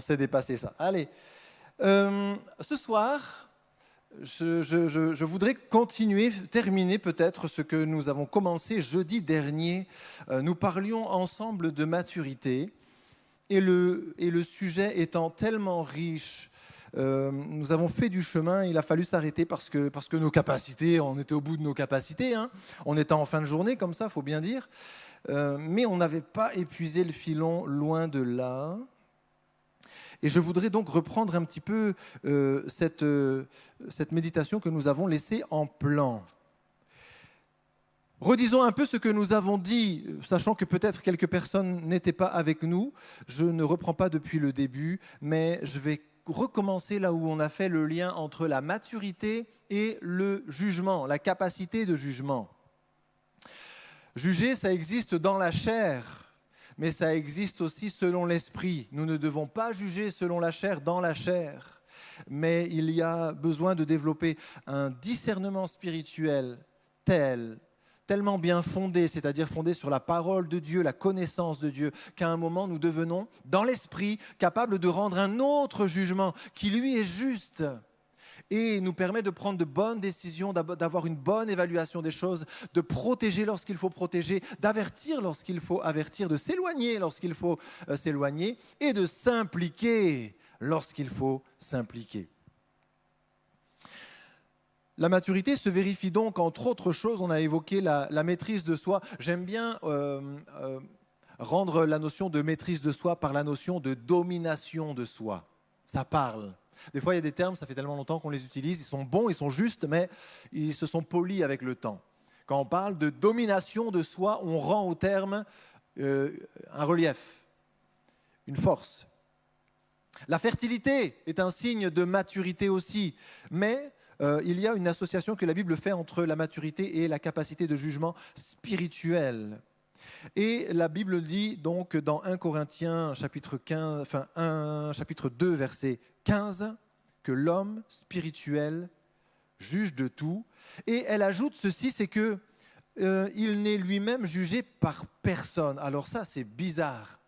sait dépasser ça. Allez, ce soir, je voudrais terminer peut-être ce que nous avons commencé jeudi dernier. Nous parlions ensemble de maturité et le sujet étant tellement riche, nous avons fait du chemin, il a fallu s'arrêter parce que nos capacités, on était au bout de nos capacités, hein. On était en fin de journée comme ça, il faut bien dire, mais on n'avait pas épuisé le filon, loin de là. Et je voudrais donc reprendre un petit peu cette méditation que nous avons laissée en plan. Redisons un peu ce que nous avons dit, sachant que peut-être quelques personnes n'étaient pas avec nous. Je ne reprends pas depuis le début, mais je vais recommencer là où on a fait le lien entre la maturité et le jugement, la capacité de jugement. Juger, ça existe dans la chair, mais ça existe aussi selon l'esprit. Nous ne devons pas juger selon la chair, dans la chair, mais il y a besoin de développer un discernement spirituel tellement bien fondé, c'est-à-dire fondé sur la parole de Dieu, la connaissance de Dieu, qu'à un moment nous devenons, dans l'esprit, capables de rendre un autre jugement qui lui est juste et nous permet de prendre de bonnes décisions, d'avoir une bonne évaluation des choses, de protéger lorsqu'il faut protéger, d'avertir lorsqu'il faut avertir, de s'éloigner lorsqu'il faut s'éloigner et de s'impliquer lorsqu'il faut s'impliquer. La maturité se vérifie donc, entre autres choses, on a évoqué la maîtrise de soi. J'aime bien rendre la notion de maîtrise de soi par la notion de domination de soi. Ça parle. Des fois, il y a des termes, ça fait tellement longtemps qu'on les utilise, ils sont bons, ils sont justes, mais ils se sont polis avec le temps. Quand on parle de domination de soi, on rend au terme un relief, une force. La fertilité est un signe de maturité aussi, mais il y a une association que la Bible fait entre la maturité et la capacité de jugement spirituel. Et la Bible dit donc dans 1 Corinthiens chapitre 2 verset 15 que l'homme spirituel juge de tout. Et elle ajoute ceci, c'est que il n'est lui-même jugé par personne. Alors ça, c'est bizarre,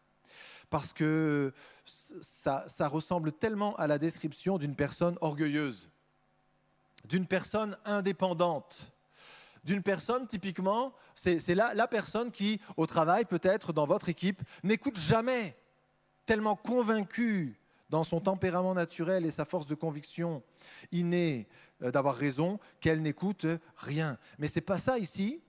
parce que ça ressemble tellement à la description d'une personne orgueilleuse, d'une personne indépendante, d'une personne typiquement, c'est la personne qui, au travail peut-être, dans votre équipe, n'écoute jamais, tellement convaincue dans son tempérament naturel et sa force de conviction innée d'avoir raison, qu'elle n'écoute rien. Mais ce n'est pas ça ici,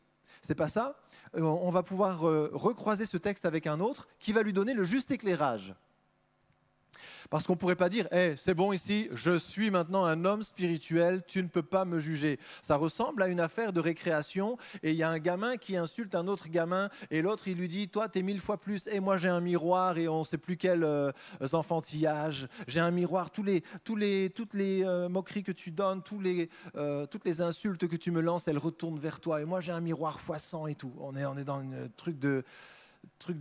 c'est pas ça. On va pouvoir recroiser ce texte avec un autre qui va lui donner le juste éclairage. Parce qu'on ne pourrait pas dire hey, « c'est bon ici, je suis maintenant un homme spirituel, tu ne peux pas me juger ». Ça ressemble à une affaire de récréation et il y a un gamin qui insulte un autre gamin et l'autre il lui dit « toi t'es 1000 fois plus, et moi j'ai un miroir et on ne sait plus quel enfantillage, j'ai un miroir, toutes les moqueries que tu donnes, toutes les insultes que tu me lances, elles retournent vers toi et moi j'ai un miroir x100 et tout ». On est dans un truc de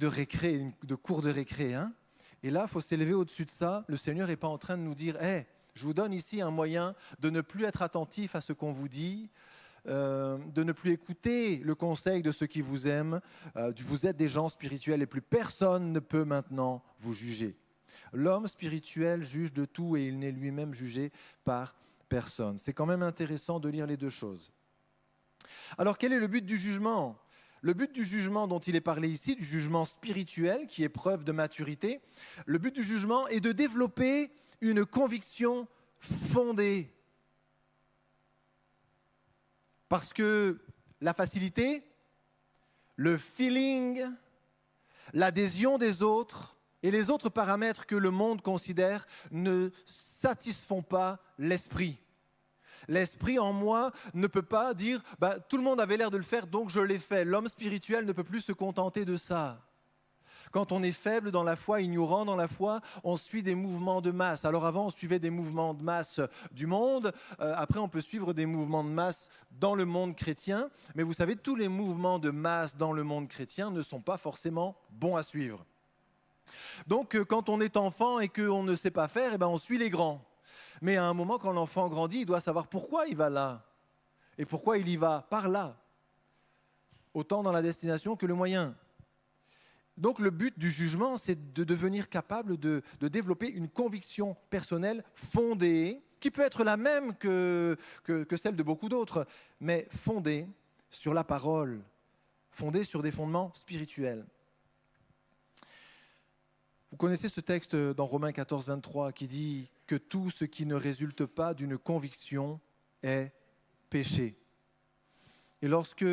récré, de cours de récré, hein. Et là, il faut s'élever au-dessus de ça. Le Seigneur n'est pas en train de nous dire hey, je vous donne ici un moyen de ne plus être attentif à ce qu'on vous dit, de ne plus écouter le conseil de ceux qui vous aiment. Vous êtes des gens spirituels et plus personne ne peut maintenant vous juger. L'homme spirituel juge de tout et il n'est lui-même jugé par personne. C'est quand même intéressant de lire les deux choses. Alors, quel est le but du jugement ? Le but du jugement dont il est parlé ici, du jugement spirituel, qui est preuve de maturité, le but du jugement est de développer une conviction fondée. Parce que la facilité, le feeling, l'adhésion des autres et les autres paramètres que le monde considère ne satisfont pas l'esprit. L'esprit en moi ne peut pas dire « tout le monde avait l'air de le faire, donc je l'ai fait ». L'homme spirituel ne peut plus se contenter de ça. Quand on est faible dans la foi, ignorant dans la foi, on suit des mouvements de masse. Alors avant, on suivait des mouvements de masse du monde. Après, on peut suivre des mouvements de masse dans le monde chrétien. Mais vous savez, tous les mouvements de masse dans le monde chrétien ne sont pas forcément bons à suivre. Donc, quand on est enfant et qu'on ne sait pas faire, on suit les grands. Mais à un moment, quand l'enfant grandit, il doit savoir pourquoi il va là et pourquoi il y va par là, autant dans la destination que le moyen. Donc le but du jugement, c'est de devenir capable de développer une conviction personnelle fondée, qui peut être la même que celle de beaucoup d'autres, mais fondée sur la parole, fondée sur des fondements spirituels. Vous connaissez ce texte dans Romains 14, 23 qui dit que tout ce qui ne résulte pas d'une conviction est péché. Et lorsque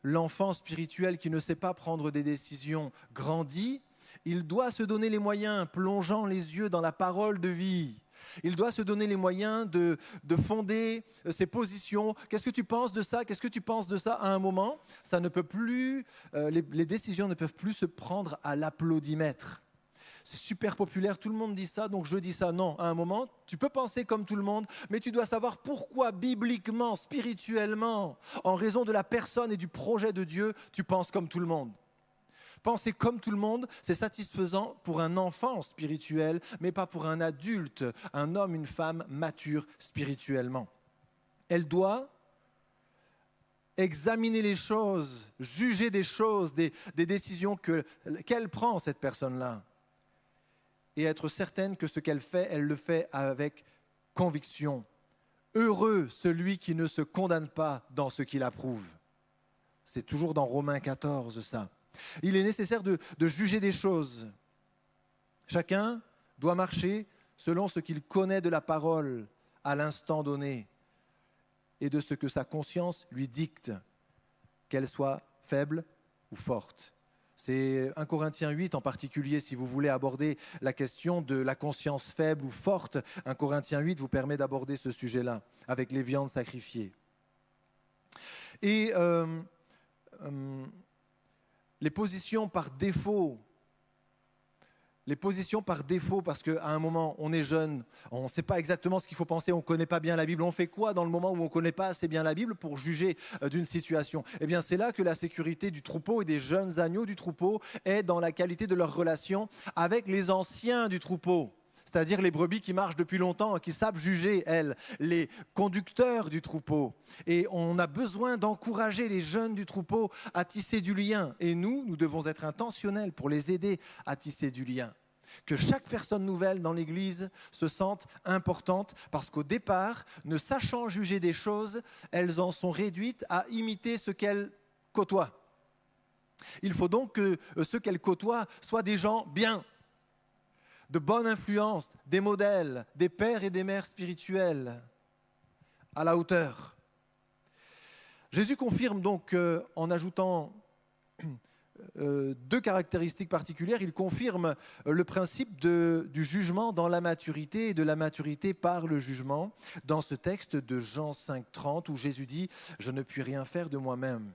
l'enfant spirituel qui ne sait pas prendre des décisions grandit, il doit se donner les moyens, plongeant les yeux dans la parole de vie. Il doit se donner les moyens de fonder ses positions. Qu'est-ce que tu penses de ça? Qu'est-ce que tu penses de ça? À un moment, ça ne peut plus, les décisions ne peuvent plus se prendre à l'applaudimètre. C'est super populaire, tout le monde dit ça, donc je dis ça. Non, à un moment, tu peux penser comme tout le monde, mais tu dois savoir pourquoi bibliquement, spirituellement, en raison de la personne et du projet de Dieu, tu penses comme tout le monde. Penser comme tout le monde, c'est satisfaisant pour un enfant spirituel, mais pas pour un adulte, un homme, une femme mature spirituellement. Elle doit examiner les choses, juger des choses, des décisions qu'elle prend, cette personne-là, et être certaine que ce qu'elle fait, elle le fait avec conviction. Heureux celui qui ne se condamne pas dans ce qu'il approuve. C'est toujours dans Romains 14, ça. Il est nécessaire de juger des choses. Chacun doit marcher selon ce qu'il connaît de la parole à l'instant donné et de ce que sa conscience lui dicte, qu'elle soit faible ou forte. C'est 1 Corinthiens 8 en particulier, si vous voulez aborder la question de la conscience faible ou forte. 1 Corinthiens 8 vous permet d'aborder ce sujet-là avec les viandes sacrifiées. Et les positions par défaut, parce qu'à un moment, on est jeune, on ne sait pas exactement ce qu'il faut penser, on ne connaît pas bien la Bible. On fait quoi dans le moment où on ne connaît pas assez bien la Bible pour juger d'une situation? Eh bien, c'est là que la sécurité du troupeau et des jeunes agneaux du troupeau est dans la qualité de leur relation avec les anciens du troupeau. C'est-à-dire les brebis qui marchent depuis longtemps, qui savent juger, elles, les conducteurs du troupeau. Et on a besoin d'encourager les jeunes du troupeau à tisser du lien. Et nous devons être intentionnels pour les aider à tisser du lien. Que chaque personne nouvelle dans l'Église se sente importante, parce qu'au départ, ne sachant juger des choses, elles en sont réduites à imiter ce qu'elles côtoient. Il faut donc que ceux qu'elles côtoient soient des gens bien, de bonne influence, des modèles, des pères et des mères spirituels, à la hauteur. Jésus confirme donc, en ajoutant deux caractéristiques particulières, il confirme le principe du jugement dans la maturité et de la maturité par le jugement, dans ce texte de Jean 5,30, où Jésus dit « Je ne puis rien faire de moi-même ».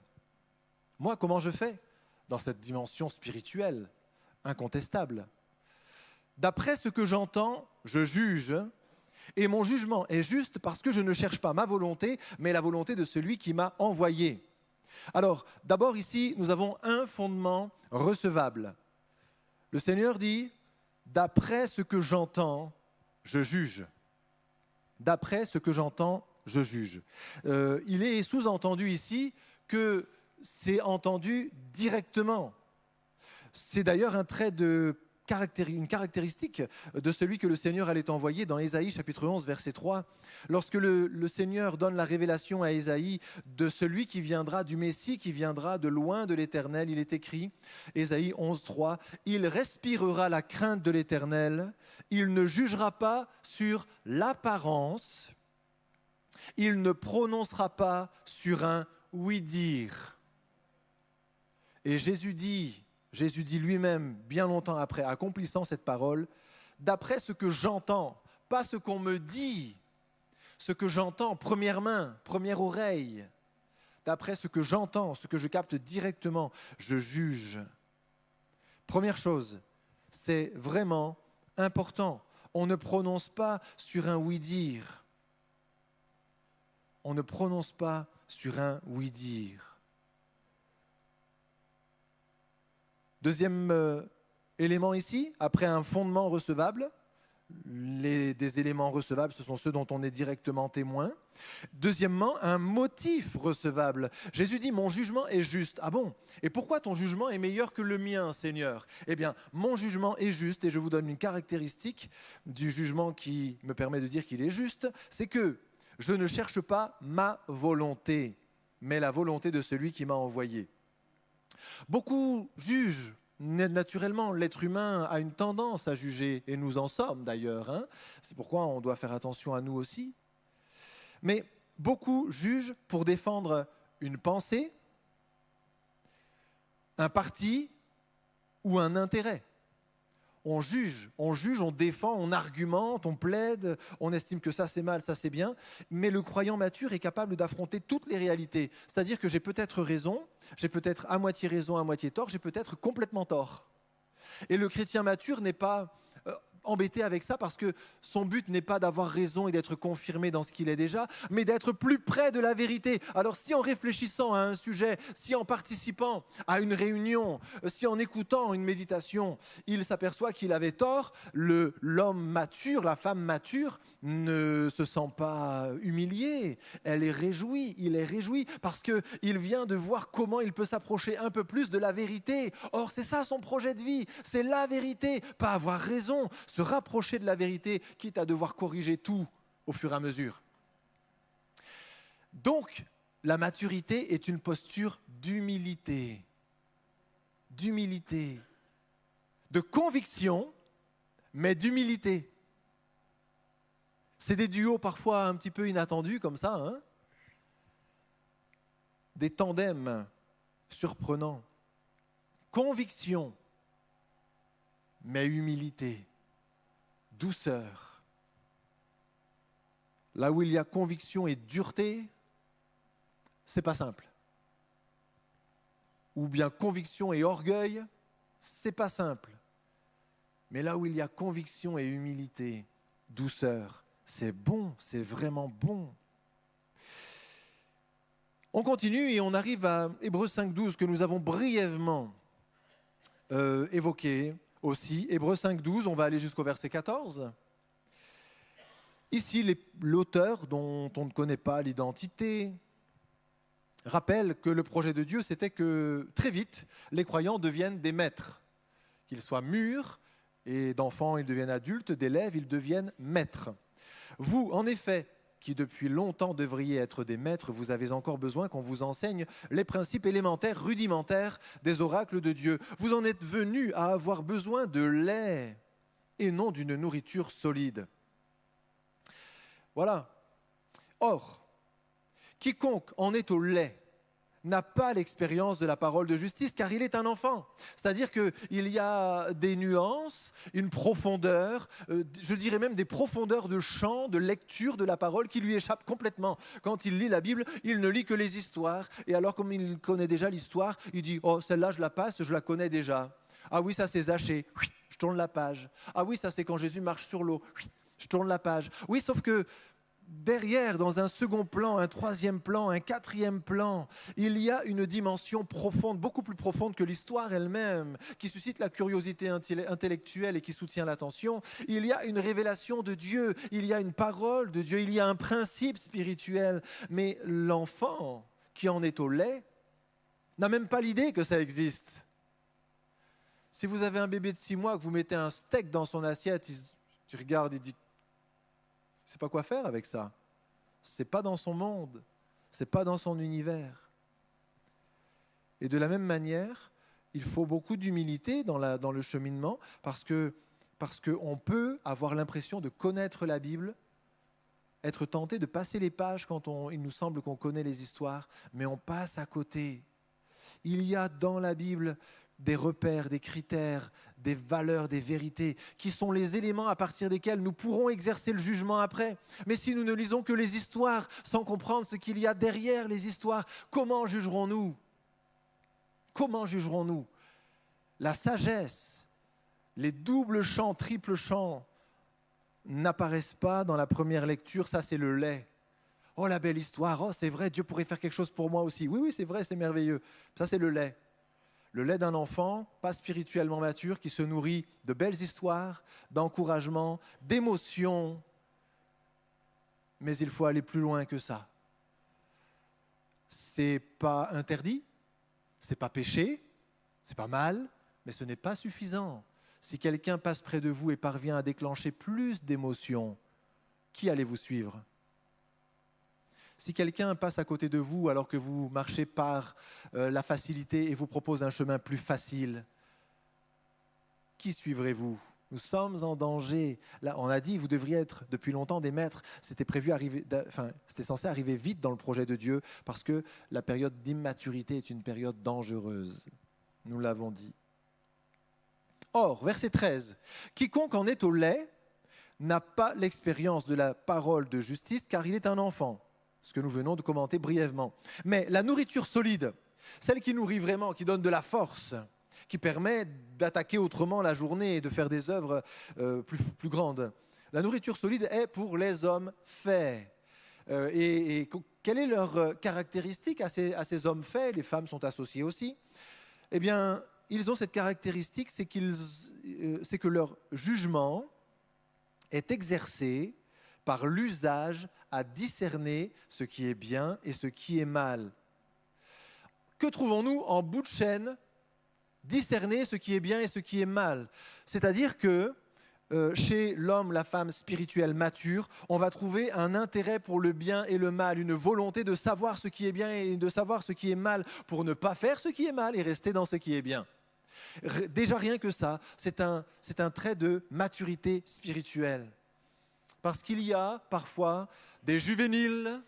Moi, comment je fais dans cette dimension spirituelle, incontestable? D'après ce que j'entends, je juge, et mon jugement est juste parce que je ne cherche pas ma volonté, mais la volonté de celui qui m'a envoyé. Alors, d'abord ici, nous avons un fondement recevable. Le Seigneur dit, d'après ce que j'entends, je juge. D'après ce que j'entends, je juge. Il est sous-entendu ici que c'est entendu directement. C'est d'ailleurs un trait une caractéristique de celui que le Seigneur allait envoyer dans Ésaïe chapitre 11 verset 3. Lorsque le Seigneur donne la révélation à Ésaïe de celui qui viendra, du Messie qui viendra de loin de l'Éternel, il est écrit, Ésaïe 11, 3, « Il respirera la crainte de l'Éternel, il ne jugera pas sur l'apparence, il ne prononcera pas sur un oui-dire. » Et Jésus dit lui-même, bien longtemps après, accomplissant cette parole, d'après ce que j'entends, pas ce qu'on me dit, ce que j'entends, première main, première oreille, d'après ce que j'entends, ce que je capte directement, je juge. Première chose, c'est vraiment important. On ne prononce pas sur un oui-dire. On ne prononce pas sur un oui-dire. Deuxième élément ici, après un fondement recevable, des éléments recevables, ce sont ceux dont on est directement témoin. Deuxièmement, un motif recevable. Jésus dit, mon jugement est juste. Ah bon? Et pourquoi ton jugement est meilleur que le mien, Seigneur? Eh bien, mon jugement est juste, et je vous donne une caractéristique du jugement qui me permet de dire qu'il est juste, c'est que je ne cherche pas ma volonté, mais la volonté de celui qui m'a envoyé. Beaucoup jugent. Naturellement, l'être humain a une tendance à juger, et nous en sommes d'ailleurs. C'est pourquoi on doit faire attention à nous aussi. Mais beaucoup jugent pour défendre une pensée, un parti ou un intérêt. On juge, on défend, on argumente, on plaide, on estime que ça c'est mal, ça c'est bien, mais le croyant mature est capable d'affronter toutes les réalités. C'est-à-dire que j'ai peut-être raison, j'ai peut-être à moitié raison, à moitié tort, j'ai peut-être complètement tort. Et le chrétien mature n'est pas embêté avec ça parce que son but n'est pas d'avoir raison et d'être confirmé dans ce qu'il est déjà, mais d'être plus près de la vérité. Alors si en réfléchissant à un sujet, si en participant à une réunion, si en écoutant une méditation, il s'aperçoit qu'il avait tort, l'homme mature, la femme mature ne se sent pas humilié, elle est réjouie, il est réjoui parce qu'il vient de voir comment il peut s'approcher un peu plus de la vérité. Or c'est ça son projet de vie, c'est la vérité, pas avoir raison, se rapprocher de la vérité, quitte à devoir corriger tout au fur et à mesure. Donc, la maturité est une posture d'humilité, de conviction, mais d'humilité. C'est des duos parfois un petit peu inattendus comme ça, des tandems surprenants. Conviction, mais humilité. Douceur. Là où il y a conviction et dureté, c'est pas simple. Ou bien conviction et orgueil, c'est pas simple. Mais là où il y a conviction et humilité, douceur, c'est bon, c'est vraiment bon. On continue et on arrive à Hébreux 5.12 que nous avons brièvement évoqué aussi. Hébreux 5.12, on va aller jusqu'au verset 14. Ici, l'auteur, dont on ne connaît pas l'identité, rappelle que le projet de Dieu, c'était que très vite, les croyants deviennent des maîtres. Qu'ils soient mûrs, et d'enfants, ils deviennent adultes, d'élèves, ils deviennent maîtres. Vous, en effet, qui depuis longtemps devriez être des maîtres, vous avez encore besoin qu'on vous enseigne les principes élémentaires, rudimentaires des oracles de Dieu. Vous en êtes venus à avoir besoin de lait et non d'une nourriture solide. Voilà. Or, quiconque en est au lait n'a pas l'expérience de la parole de justice, car il est un enfant. C'est-à-dire qu'il y a des nuances, une profondeur, je dirais même des profondeurs de champ, de lecture de la parole qui lui échappent complètement. Quand il lit la Bible, il ne lit que les histoires. Et alors, comme il connaît déjà l'histoire, il dit « Oh, celle-là, je la passe, je la connais déjà. Ah oui, ça c'est Zachée, je tourne la page. Ah oui, ça c'est quand Jésus marche sur l'eau, je tourne la page. » Oui, sauf que derrière, dans un second plan, un troisième plan, un quatrième plan, il y a une dimension profonde, beaucoup plus profonde que l'histoire elle-même, qui suscite la curiosité intellectuelle et qui soutient l'attention. Il y a une révélation de Dieu, il y a une parole de Dieu, il y a un principe spirituel. Mais l'enfant qui en est au lait n'a même pas l'idée que ça existe. Si vous avez un bébé de 6 mois, que vous mettez un steak dans son assiette, il regarde, il dit « Je ne sais pas quoi faire avec ça. Ce n'est pas dans son monde, ce n'est pas dans son univers. » Et de la même manière, il faut beaucoup d'humilité dans le cheminement parce qu'on peut avoir l'impression de connaître la Bible, être tenté de passer les pages quand il nous semble qu'on connaît les histoires, mais on passe à côté. Il y a dans la Bible des repères, des critères, des valeurs, des vérités, qui sont les éléments à partir desquels nous pourrons exercer le jugement après. Mais si nous ne lisons que les histoires, sans comprendre ce qu'il y a derrière les histoires, comment jugerons-nous ? Comment jugerons-nous ? La sagesse, les doubles champs, triples champs, n'apparaissent pas dans la première lecture, ça c'est le lait. Oh la belle histoire, oh c'est vrai, Dieu pourrait faire quelque chose pour moi aussi. Oui, c'est vrai, c'est merveilleux. Ça c'est le lait. Le lait d'un enfant, pas spirituellement mature, qui se nourrit de belles histoires, d'encouragement, d'émotions. Mais il faut aller plus loin que ça. C'est pas interdit, c'est pas péché, c'est pas mal, mais ce n'est pas suffisant. Si quelqu'un passe près de vous et parvient à déclencher plus d'émotions, qui allez-vous suivre ? Si quelqu'un passe à côté de vous alors que vous marchez par la facilité et vous propose un chemin plus facile, qui suivrez-vous ? Nous sommes en danger. Là, on a dit, vous devriez être depuis longtemps des maîtres. C'était c'était censé arriver vite dans le projet de Dieu parce que la période d'immaturité est une période dangereuse. Nous l'avons dit. Or, verset 13, « Quiconque en est au lait n'a pas l'expérience de la parole de justice car il est un enfant. » Ce que nous venons de commenter brièvement. Mais la nourriture solide, celle qui nourrit vraiment, qui donne de la force, qui permet d'attaquer autrement la journée et de faire des œuvres plus grandes. La nourriture solide est pour les hommes faits. Quelle est leur caractéristique à ces hommes faits ? Les femmes sont associées aussi. Eh bien, ils ont cette caractéristique, c'est que leur jugement est exercé par l'usage à discerner ce qui est bien et ce qui est mal. Que trouvons-nous en bout de chaîne ? Discerner ce qui est bien et ce qui est mal. C'est-à-dire que chez l'homme, la femme spirituelle mature, on va trouver un intérêt pour le bien et le mal, une volonté de savoir ce qui est bien et de savoir ce qui est mal pour ne pas faire ce qui est mal et rester dans ce qui est bien. Déjà rien que ça, c'est un trait de maturité spirituelle. Parce qu'il y a parfois des juvéniles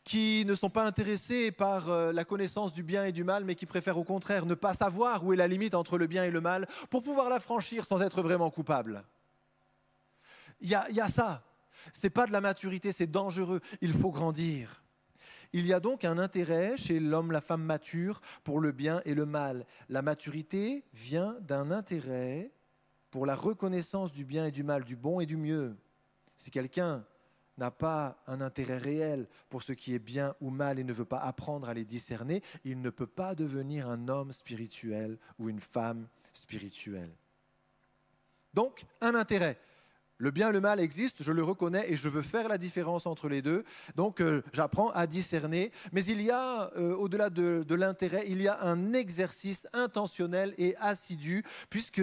qui ne sont pas intéressés par la connaissance du bien et du mal, mais qui préfèrent au contraire ne pas savoir où est la limite entre le bien et le mal pour pouvoir la franchir sans être vraiment coupable. Il y a ça. Ce n'est pas de la maturité, c'est dangereux. Il faut grandir. Il y a donc un intérêt chez l'homme, la femme mature pour le bien et le mal. La maturité vient d'un intérêt pour la reconnaissance du bien et du mal, du bon et du mieux. Si quelqu'un n'a pas un intérêt réel pour ce qui est bien ou mal et ne veut pas apprendre à les discerner, il ne peut pas devenir un homme spirituel ou une femme spirituelle. Donc, un intérêt. Le bien et le mal existent, je le reconnais et je veux faire la différence entre les deux. Donc, j'apprends à discerner. Mais il y a, au-delà de l'intérêt, il y a un exercice intentionnel et assidu, puisque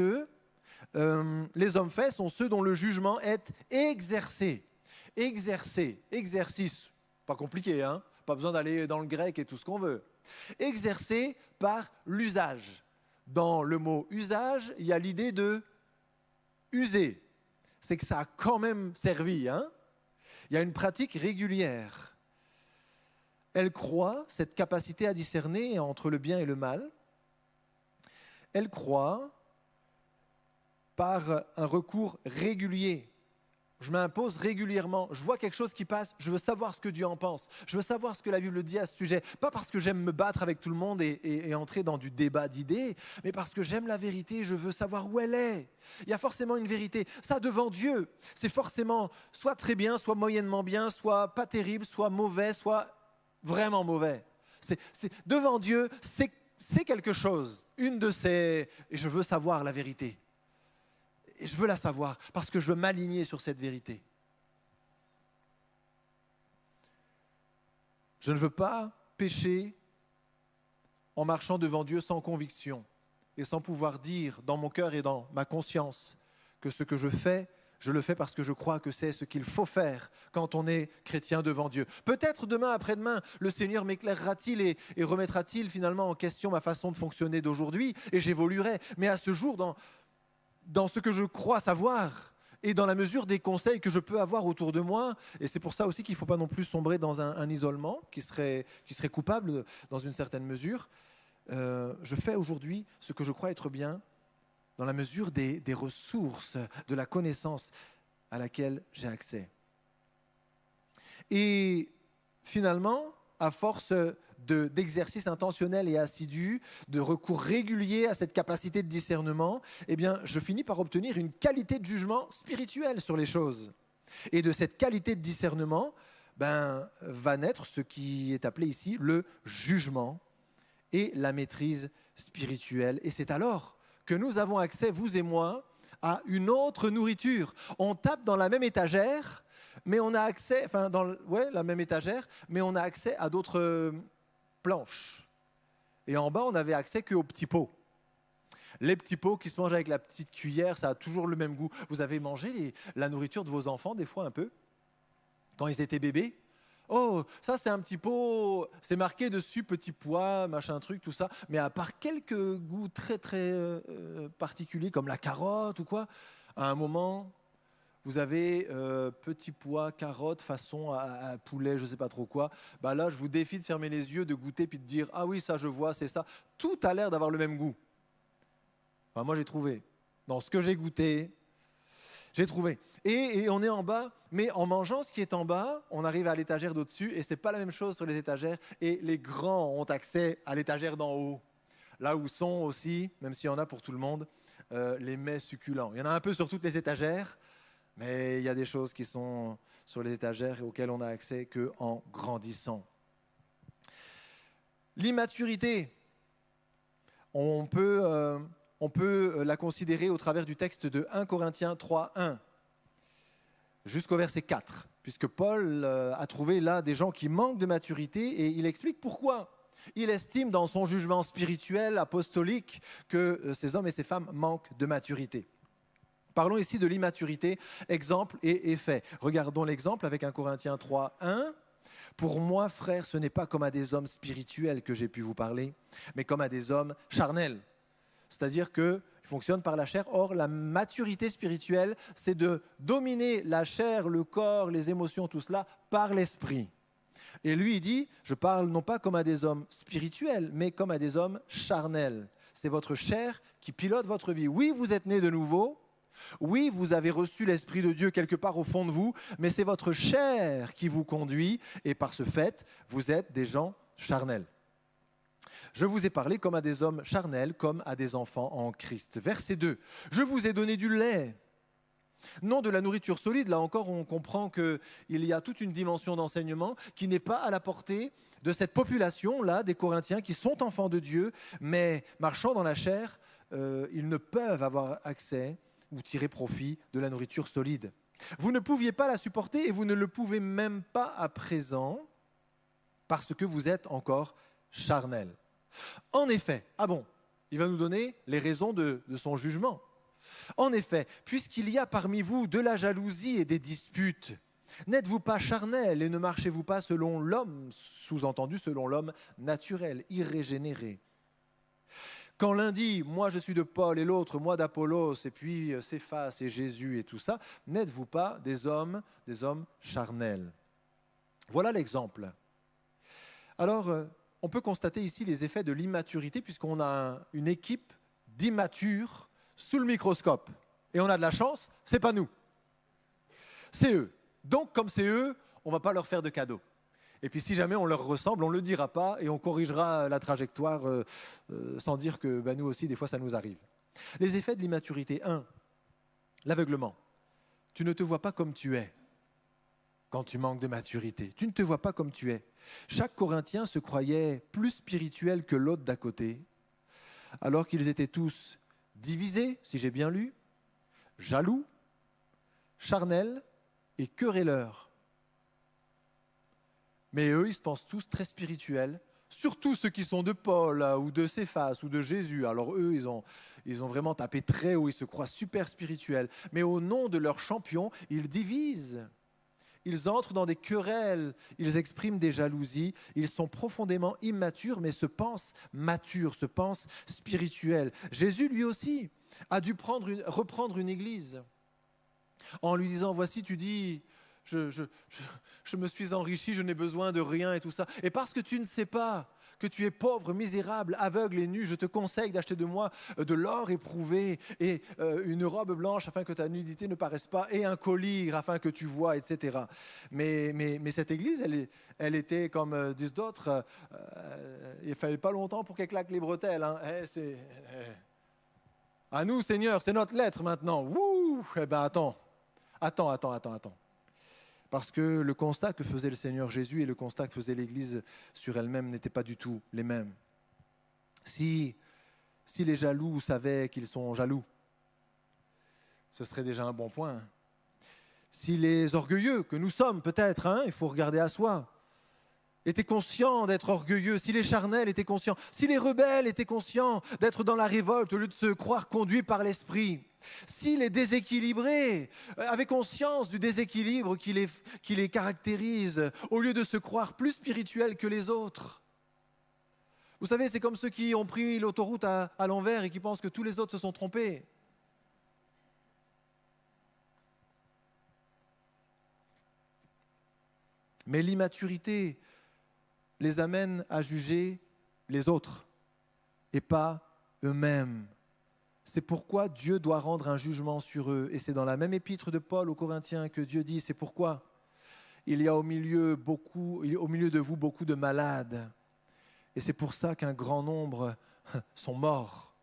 les hommes faits sont ceux dont le jugement est exercé. Exercice, pas compliqué, hein ? Pas besoin d'aller dans le grec et tout ce qu'on veut. Exercé par l'usage. Dans le mot usage, il y a l'idée de user. C'est que ça a quand même servi, hein ? Il y a une pratique régulière. Elle croit cette capacité à discerner entre le bien et le mal. Elle croit par un recours régulier. Je m'impose régulièrement. Je vois quelque chose qui passe, je veux savoir ce que Dieu en pense. Je veux savoir ce que la Bible dit à ce sujet. Pas parce que j'aime me battre avec tout le monde et entrer dans du débat d'idées, mais parce que j'aime la vérité et je veux savoir où elle est. Il y a forcément une vérité. Ça, devant Dieu, c'est forcément soit très bien, soit moyennement bien, soit pas terrible, soit mauvais, soit vraiment mauvais. Devant Dieu, c'est quelque chose. Une de ces... Et je veux savoir la vérité. Et je veux la savoir parce que je veux m'aligner sur cette vérité. Je ne veux pas pécher en marchant devant Dieu sans conviction et sans pouvoir dire dans mon cœur et dans ma conscience que ce que je fais, je le fais parce que je crois que c'est ce qu'il faut faire quand on est chrétien devant Dieu. Peut-être demain, après-demain, le Seigneur m'éclairera-t-il et remettra-t-il finalement en question ma façon de fonctionner d'aujourd'hui et j'évoluerai. Mais à ce jour, dans ce que je crois savoir et dans la mesure des conseils que je peux avoir autour de moi. Et c'est pour ça aussi qu'il ne faut pas non plus sombrer dans un isolement qui serait coupable dans une certaine mesure. Je fais aujourd'hui ce que je crois être bien dans la mesure des ressources, de la connaissance à laquelle j'ai accès. Et finalement, à force d'exercice intentionnel et assidu, de recours régulier à cette capacité de discernement, eh bien, je finis par obtenir une qualité de jugement spirituel sur les choses. Et de cette qualité de discernement, va naître ce qui est appelé ici le jugement et la maîtrise spirituelle. Et c'est alors que nous avons accès, vous et moi, à une autre nourriture. On tape dans la même étagère, mais on a accès, la même étagère, mais on a accès à d'autres planches. Et en bas, on n'avait accès qu'aux petits pots. Les petits pots qui se mangent avec la petite cuillère, ça a toujours le même goût. Vous avez mangé la nourriture de vos enfants, des fois un peu, quand ils étaient bébés? Oh, ça c'est un petit pot, c'est marqué dessus petit pois, machin truc, tout ça. Mais à part quelques goûts très très particuliers, comme la carotte ou quoi, à un moment, vous avez petit pois, carotte, façon à poulet, je ne sais pas trop quoi. Bah là, je vous défie de fermer les yeux, de goûter, puis de dire « Ah oui, ça je vois, c'est ça ». Tout a l'air d'avoir le même goût. Enfin, moi, j'ai trouvé. Dans ce que j'ai goûté, j'ai trouvé. Et on est en bas, mais en mangeant ce qui est en bas, on arrive à l'étagère d'au-dessus, et ce n'est pas la même chose sur les étagères. Et les grands ont accès à l'étagère d'en haut, là où sont aussi, même s'il y en a pour tout le monde, les mets succulents. Il y en a un peu sur toutes les étagères, mais il y a des choses qui sont sur les étagères et auxquelles on n'a accès qu'en grandissant. L'immaturité, on peut la considérer au travers du texte de 1 Corinthiens 3, 1, jusqu'au verset 4, puisque Paul a trouvé là des gens qui manquent de maturité et il explique pourquoi. Il estime dans son jugement spirituel, apostolique, que ces hommes et ces femmes manquent de maturité. Parlons ici de l'immaturité, exemple et effet. Regardons l'exemple avec 1 Corinthiens 3, 1. « Pour moi, frères, ce n'est pas comme à des hommes spirituels que j'ai pu vous parler, mais comme à des hommes charnels. » C'est-à-dire qu'ils fonctionnent par la chair. Or, la maturité spirituelle, c'est de dominer la chair, le corps, les émotions, tout cela, par l'esprit. Et lui, il dit, je parle non pas comme à des hommes spirituels, mais comme à des hommes charnels. C'est votre chair qui pilote votre vie. Oui, vous êtes nés de nouveau. Oui, vous avez reçu l'Esprit de Dieu quelque part au fond de vous, mais c'est votre chair qui vous conduit, et par ce fait, vous êtes des gens charnels. Je vous ai parlé comme à des hommes charnels, comme à des enfants en Christ. Verset 2. Je vous ai donné du lait, non de la nourriture solide. Là encore, on comprend qu'il y a toute une dimension d'enseignement qui n'est pas à la portée de cette population-là, des Corinthiens, qui sont enfants de Dieu, mais marchant dans la chair, ils ne peuvent avoir accès ou tirer profit de la nourriture solide. Vous ne pouviez pas la supporter et vous ne le pouvez même pas à présent parce que vous êtes encore charnels. En effet, il va nous donner les raisons de son jugement. En effet, puisqu'il y a parmi vous de la jalousie et des disputes, n'êtes-vous pas charnels et ne marchez-vous pas selon l'homme, sous-entendu selon l'homme naturel, irrégénéré? Quand l'un dit « moi je suis de Paul » et l'autre « moi d'Apollos » et puis Céphas et Jésus et tout ça, n'êtes-vous pas des hommes charnels? Voilà l'exemple. Alors, on peut constater ici les effets de l'immaturité puisqu'on a une équipe d'immatures sous le microscope. Et on a de la chance, c'est pas nous. C'est eux. Donc, comme c'est eux, on ne va pas leur faire de cadeaux. Et puis si jamais on leur ressemble, on ne le dira pas et on corrigera la trajectoire sans dire que nous aussi, des fois, ça nous arrive. Les effets de l'immaturité. 1. L'aveuglement. Tu ne te vois pas comme tu es quand tu manques de maturité. Tu ne te vois pas comme tu es. Chaque Corinthien se croyait plus spirituel que l'autre d'à côté, alors qu'ils étaient tous divisés, si j'ai bien lu, jaloux, charnels et querelleurs. Mais eux, ils se pensent tous très spirituels, surtout ceux qui sont de Paul ou de Céphas ou de Jésus. Alors eux, ils ont vraiment tapé très haut, ils se croient super spirituels. Mais au nom de leur champion, ils divisent. Ils entrent dans des querelles, ils expriment des jalousies, ils sont profondément immatures, mais se pensent matures, se pensent spirituels. Jésus, lui aussi, a dû reprendre une église en lui disant, voici, tu dis... Je me suis enrichi, je n'ai besoin de rien et tout ça. Et parce que tu ne sais pas que tu es pauvre, misérable, aveugle et nu, je te conseille d'acheter de moi de l'or éprouvé et une robe blanche afin que ta nudité ne paraisse pas et un collier afin que tu vois, etc. Mais cette église, elle était, comme disent d'autres, il ne fallait pas longtemps pour qu'elle claque les bretelles. Hein. À nous, Seigneur, c'est notre lettre maintenant. Wouh! Eh bien, attends. Parce que le constat que faisait le Seigneur Jésus et le constat que faisait l'Église sur elle-même n'étaient pas du tout les mêmes. Si Si les jaloux savaient qu'ils sont jaloux, ce serait déjà un bon point. Si les orgueilleux, que nous sommes peut-être, il faut regarder à soi, étaient conscients d'être orgueilleux, si les charnels étaient conscients, si les rebelles étaient conscients d'être dans la révolte au lieu de se croire conduits par l'esprit, si les déséquilibrés avaient conscience du déséquilibre qui les caractérise au lieu de se croire plus spirituels que les autres. Vous savez, c'est comme ceux qui ont pris l'autoroute à l'envers et qui pensent que tous les autres se sont trompés. Mais l'immaturité les amène à juger les autres et pas eux-mêmes. C'est pourquoi Dieu doit rendre un jugement sur eux. Et c'est dans la même épître de Paul aux Corinthiens que Dieu dit, c'est pourquoi il y a au milieu de vous beaucoup de malades. Et c'est pour ça qu'un grand nombre sont morts.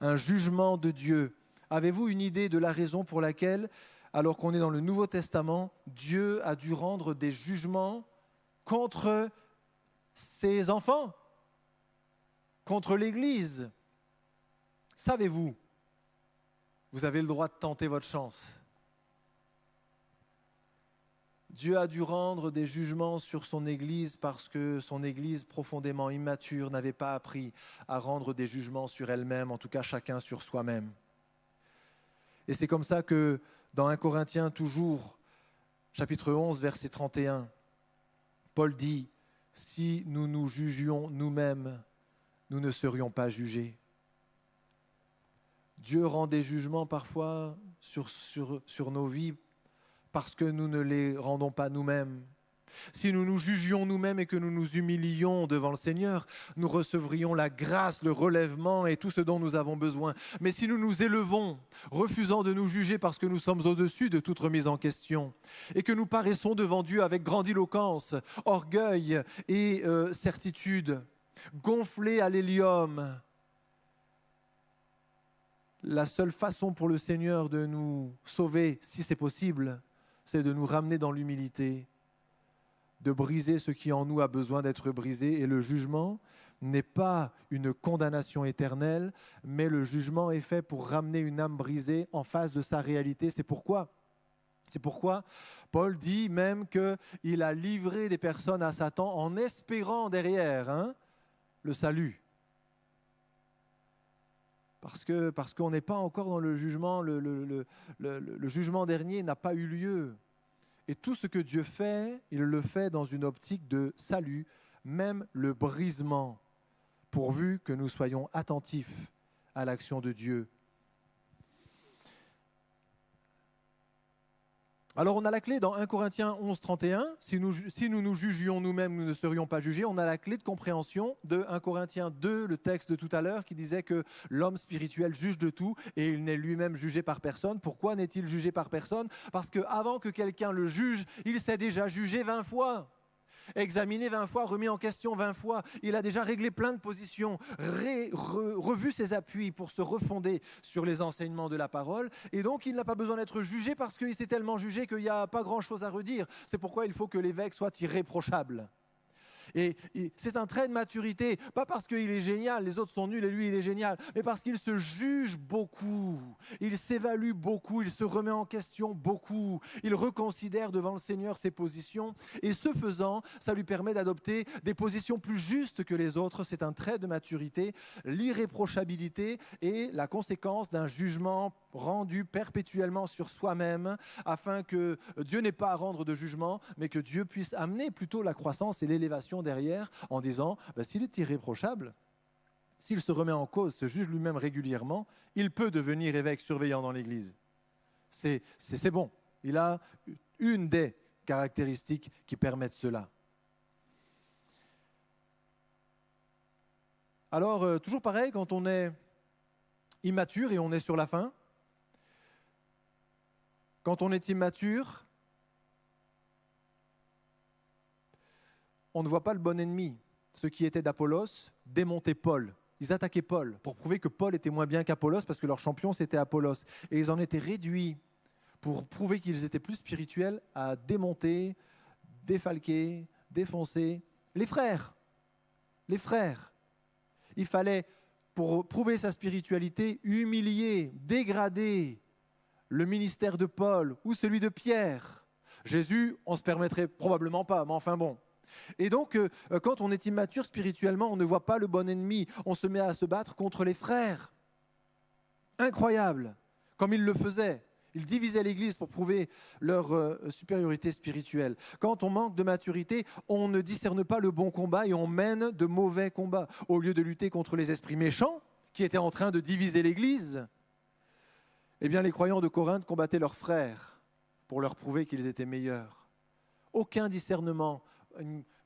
Un jugement de Dieu. Avez-vous une idée de la raison pour laquelle, alors qu'on est dans le Nouveau Testament, Dieu a dû rendre des jugements contre ses enfants, contre l'Église? Savez-vous, vous avez le droit de tenter votre chance. Dieu a dû rendre des jugements sur son Église parce que son Église profondément immature n'avait pas appris à rendre des jugements sur elle-même, en tout cas chacun sur soi-même. Et c'est comme ça que dans 1 Corinthiens toujours, chapitre 11, verset 31, Paul dit « Si nous nous jugions nous-mêmes, nous ne serions pas jugés. » Dieu rend des jugements parfois sur nos vies parce que nous ne les rendons pas nous-mêmes. Si nous nous jugions nous-mêmes et que nous nous humilions devant le Seigneur, nous recevrions la grâce, le relèvement et tout ce dont nous avons besoin. Mais si nous nous élevons, refusant de nous juger parce que nous sommes au-dessus de toute remise en question, et que nous paraissons devant Dieu avec grandiloquence, orgueil et certitude, gonflés à l'hélium, la seule façon pour le Seigneur de nous sauver, si c'est possible, c'est de nous ramener dans l'humilité, de briser ce qui en nous a besoin d'être brisé. Et le jugement n'est pas une condamnation éternelle, mais le jugement est fait pour ramener une âme brisée en face de sa réalité. C'est pourquoi Paul dit même qu'il a livré des personnes à Satan en espérant derrière le salut. Parce qu'on n'est pas encore dans le jugement, le jugement dernier n'a pas eu lieu. Et tout ce que Dieu fait, il le fait dans une optique de salut, même le brisement, pourvu que nous soyons attentifs à l'action de Dieu. Alors on a la clé dans 1 Corinthiens 11, 31, si nous nous jugions nous-mêmes, nous ne serions pas jugés. On a la clé de compréhension de 1 Corinthiens 2, le texte de tout à l'heure, qui disait que l'homme spirituel juge de tout et il n'est lui-même jugé par personne. Pourquoi n'est-il jugé par personne? Parce qu'avant que quelqu'un le juge, il s'est déjà jugé 20 fois. Examiné 20 fois, remis en question 20 fois. Il a déjà réglé plein de positions, revu ses appuis pour se refonder sur les enseignements de la parole. Et donc, il n'a pas besoin d'être jugé parce qu'il s'est tellement jugé qu'il n'y a pas grand-chose à redire. C'est pourquoi il faut que l'évêque soit irréprochable. Et c'est un trait de maturité, pas parce qu'il est génial, les autres sont nuls et lui il est génial, mais parce qu'il se juge beaucoup, il s'évalue beaucoup, il se remet en question beaucoup, il reconsidère devant le Seigneur ses positions et ce faisant, ça lui permet d'adopter des positions plus justes que les autres. C'est un trait de maturité. L'irréprochabilité est la conséquence d'un jugement rendu perpétuellement sur soi-même afin que Dieu n'ait pas à rendre de jugement, mais que Dieu puisse amener plutôt la croissance et l'élévation derrière en disant s'il est irréprochable, s'il se remet en cause, se juge lui-même régulièrement, il peut devenir évêque surveillant dans l'Église. C'est bon. Il a une des caractéristiques qui permettent cela. Alors, toujours pareil, quand on est immature et on est sur la fin, quand on est immature, on ne voit pas le bon ennemi. Ceux qui étaient d'Apollos démontaient Paul. Ils attaquaient Paul pour prouver que Paul était moins bien qu'Apollos parce que leur champion c'était Apollos. Et ils en étaient réduits pour prouver qu'ils étaient plus spirituels à démonter, défalquer, défoncer les frères. Les frères. Il fallait pour prouver sa spiritualité, humilier, dégrader le ministère de Paul ou celui de Pierre. Jésus, on ne se permettrait probablement pas, mais enfin bon. Et donc, quand on est immature spirituellement, on ne voit pas le bon ennemi. On se met à se battre contre les frères. Incroyable, comme il le faisait. Ils divisaient l'Église pour prouver leur supériorité spirituelle. Quand on manque de maturité, on ne discerne pas le bon combat et on mène de mauvais combats. Au lieu de lutter contre les esprits méchants qui étaient en train de diviser l'Église, eh bien les croyants de Corinthe combattaient leurs frères pour leur prouver qu'ils étaient meilleurs. Aucun discernement.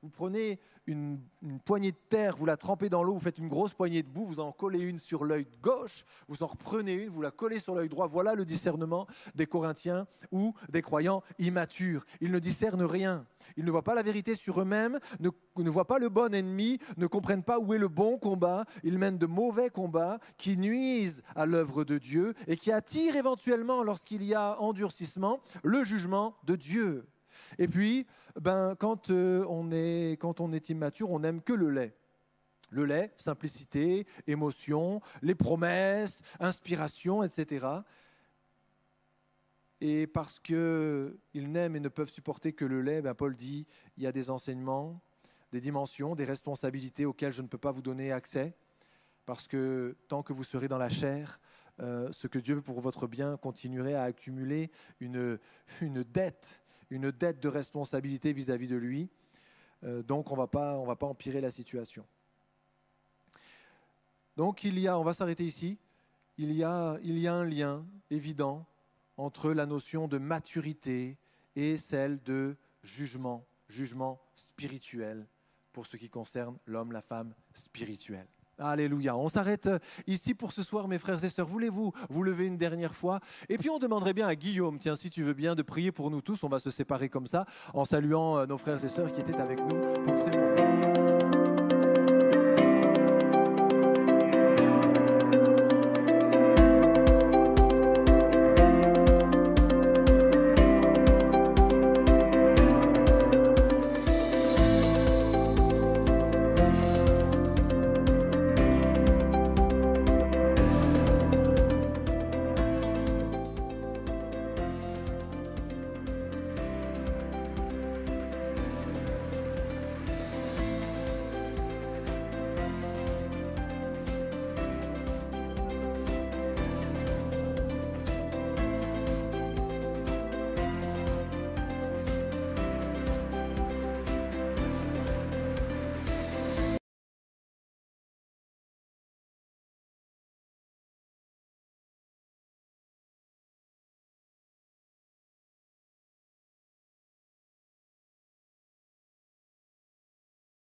Vous prenez une poignée de terre, vous la trempez dans l'eau, vous faites une grosse poignée de boue, vous en collez une sur l'œil gauche, vous en reprenez une, vous la collez sur l'œil droit. Voilà le discernement des Corinthiens ou des croyants immatures. Ils ne discernent rien. Ils ne voient pas la vérité sur eux-mêmes, ne voient pas le bon ennemi, ne comprennent pas où est le bon combat. Ils mènent de mauvais combats qui nuisent à l'œuvre de Dieu et qui attirent éventuellement, lorsqu'il y a endurcissement, le jugement de Dieu. Et puis, quand on est immature, on n'aime que le lait. Le lait, simplicité, émotion, les promesses, inspiration, etc. Et parce qu'ils n'aiment et ne peuvent supporter que le lait, Paul dit, il y a des enseignements, des dimensions, des responsabilités auxquelles je ne peux pas vous donner accès, parce que tant que vous serez dans la chair, ce que Dieu veut pour votre bien continuerait à accumuler une dette de responsabilité vis-à-vis de lui. Donc, on va pas empirer la situation. Donc, on va s'arrêter ici. Il y a un lien évident entre la notion de maturité et celle de jugement spirituel pour ce qui concerne l'homme, la femme spirituelle. Alléluia. On s'arrête ici pour ce soir, mes frères et sœurs. Voulez-vous vous lever une dernière fois? Et puis on demanderait bien à Guillaume, tiens, si tu veux bien, de prier pour nous tous. On va se séparer comme ça, en saluant nos frères et sœurs qui étaient avec nous pour ces moments.